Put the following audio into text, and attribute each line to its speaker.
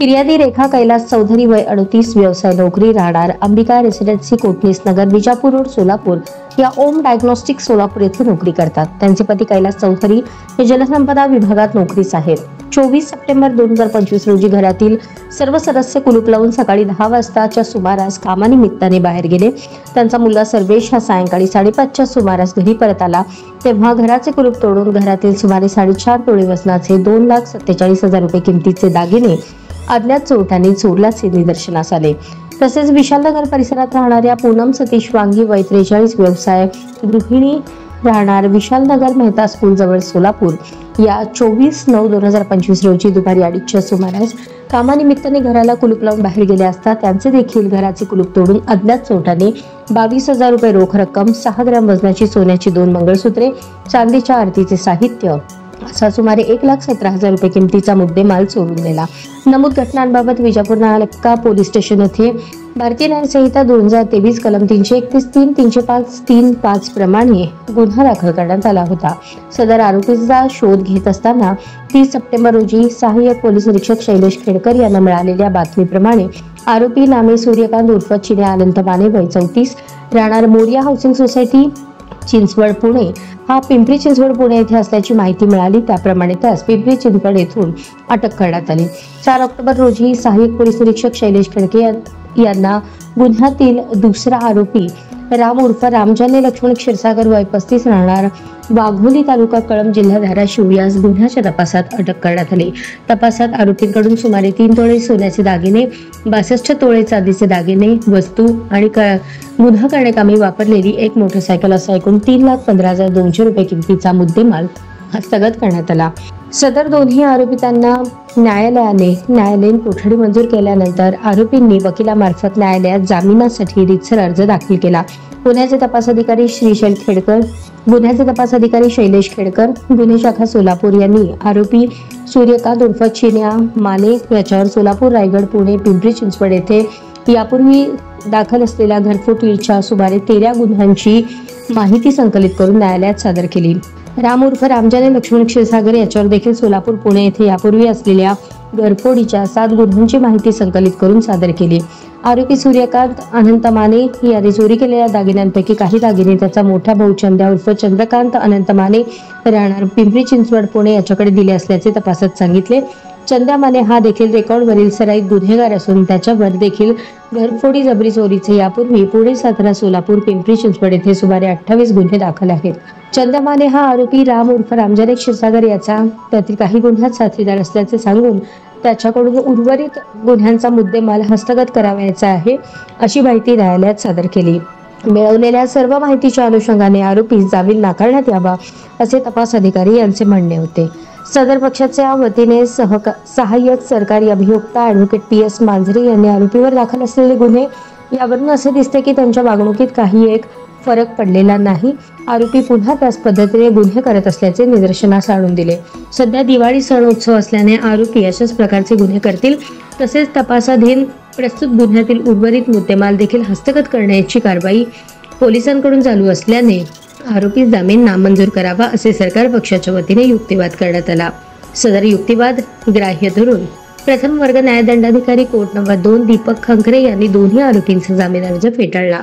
Speaker 1: फिर्यादी रेखा कैलास चौधरी वय 38 व्यवसाय नोकरी राहणार अंबिका रेसिडेन्सी कोटणीस नगर विजापूर रोड सोलापूर या ओम डायग्नोस्टिक सोलापूर येथे नोकरी करतात। त्यांचे पती कैलास चौधरी हे जलसंपदा विभागात नोकरीस आहेत। 24 सप्टेंबर 2025 रोजी घरातील सर्व सदस्य कुलूप लावून सकाळी 10 वाजताच्या सुमारास कामानिमित्ताने बाहेर गेले। त्यांचा मुलगा सर्वेश हा सायंकाळी 5:30च्या सुमारास घरी परत आला तेव्हा घराचे कुलूप तोडून घरातील सुमारे 4.5 तोळे वजनाचे 2,47,000 रुपये किमतीचे दागिने अज्ञात चोरट्यांनी चोरल्याचे निदर्शनास आले। तसेच विशालनगर परिसरात राहणाऱ्या पूनम सतीश वांगी वय 43 व्यवसाय गृहिणी राहणार विशालनगर मेहता स्कूल जवळ सोलापूर या 24/9/2025 रोजी दुपारी 2:30च्या सुमारास कामानिमित्ताने घराला कुलूप लावून बाहेर गेले असता त्यांचे देखील घराचे कुलूप तोडून अज्ञात चोरट्यांनी 22,000 रुपये रोख रक्कम, 6 ग्रॅम वजनाची सोन्याची 2 मंगळसूत्रे, चांदीच्या आरतीचे साहित्य असा सुमारे 1,17,000 रुपये किमतीचा मुद्देमाल चोरून नेला। नमूद घटनांबाबत विजापूर नाका पोलीस स्टेशन येथे भारतीय न्याय संहिता 2023 कलम 331, 305, 305 प्रमाणे गुन्हा दाखल करण्यात आला होता। सदर आरोपीचा शोध घेत असताना 30 सप्टेंबर रोजी सहाय्यक पोलीस निरीक्षक शैलेश खेडकर यांना मिळालेल्या बातमीप्रमाणे आरोपी नामे सूर्यकांत उर्फ चिने अनंत माने वय 34 राहणार मोरिया हाऊसिंग सोसायटी चिंचवड पुणे हा पिंपरी चिंचवड पुणे येथे असल्याची माहिती मिळाली। त्याप्रमाणे त्यास पिंपरी चिंचवड येथून अटक करण्यात आली। 4 ऑक्टोबर रोजी सहाय्यक पोलीस निरीक्षक शैलेश खेडके यांना गुन्ह्यातील दुसरा आरोपी राम उर्फ रामजाने लक्ष्मण क्षीरसागर वय 35 राहणार वाघोली तालुका कळंब जिल्हा धाराशिव यास गुन्ह्याच्या तपासात अटक करण्यात आली। तपासात आरोपींकडून सुमारे 3 तोळे सोन्याचे दागिने, 62 तोळे चांदीचे दागिने, वस्तू आणि गुन्हा करण्याकामी वापरलेली एक मोटरसायकल असा एकूण 3,15,200 रुपये किमतीचा मुद्देमाल हस्तगत करण्यात आला। सदर दोन्ही आरोपितांना न्यायालयीन कोठडी मंजूर केल्यानंतर आरोपींनी वकिलामार्फत न्यायालयात जामिनासाठी रितसर अर्ज दाखल केला। गुन्ह्याचे तपास अधिकारी शैलेश खेडकर, गुन्हे शाखा सोलापूर यांनी आरोपी सूर्यकांत उर्फ चिन्या माने याच्यावर सोलापूर, रायगड, पुणे, पिंपरी चिंचवड येथे यापूर्वी दाखल असलेल्या घरफोडीच्या सुमारे 13 गुन्ह्यांची माहिती संकलित करून न्यायालयात सादर केली। राम उर्फ रामजाने लक्ष्मण क्षीरसागर याच्यावर देखील सोलापूर, पुणे येथे यापूर्वी असलेल्या घरफोडीच्या 7 गुन्ह्यांची माहिती संकलित करून सादर केली। आरोपी सूर्यकांत अनंत माने याने चोरी केलेल्या दागिन्यांपैकी काही दागिने त्याचा मोठा भाऊ चंद्या उर्फ चंद्रकांत अनंत माने राहणार पिंपरी चिंचवड पुणे याच्याकडे दिले असल्याचे तपासात सांगितले। चंद्या माने हा देखील रेकॉर्डवरील सराईत गुन्हेगार असून त्याच्यावर देखील घरफोडी, जबरी चोरीचे यापूर्वी पुणे, सातारा, सोलापूर, पिंपरी चिंचवड येथे सुमारे 28 गुन्हे दाखल आहेत। चंद्या माने हा आरोपी राम उर्फ रामजाने क्षीरसागर याचा त्यातील काही गुन्ह्यात साथीदार असल्याचे सांगून त्याच्याकडून उर्वरित गुन्ह्यांचा मुद्देमाल हस्तगत करावयाचा आहे अशी माहिती न्यायालयात सादर केली। मिळवलेल्या सर्व माहितीच्या अनुषंगाने आरोपीस जामीन नाकारण्यात यावा असे तपास अधिकारी यांचे म्हणणे होते। सदर पक्षाच्या वतीने सहाय्यक सरकारी अभियोक्ता ॲडव्होकेट PS मांजरे यांनी आरोपीवर दाखल असलेले गुन्हे यावरून असे दिसते की त्यांच्या वागणुकीत काही एक फरक पडलेला नाही। आरोपी पुन्हा त्याच पद्धतीने गुन्हे करत असल्याचे निदर्शनास आणून दिले। सध्या दिवाळी सण उत्सव असल्याने आरोपी अशाच प्रकारचे गुन्हे करतील। तसेच तपासाधीन प्रस्तुत गुन्ह्यातील उर्वरित मुद्देमाल देखील हस्तगत करण्याची कारवाई पोलिसांकडून चालू असल्याने आरोपी जामीन नामंजूर करावा असे सरकार पक्षाच्या वतीने युक्तिवाद करण्यात आला। सदर युक्तिवाद ग्राह्य धरून प्रथम वर्ग न्यायदंडाधिकारी कोर्ट नंबर 2 दीपक खंखरे यांनी दोन्ही आरोपींचा जामीन अर्ज फेटाळला।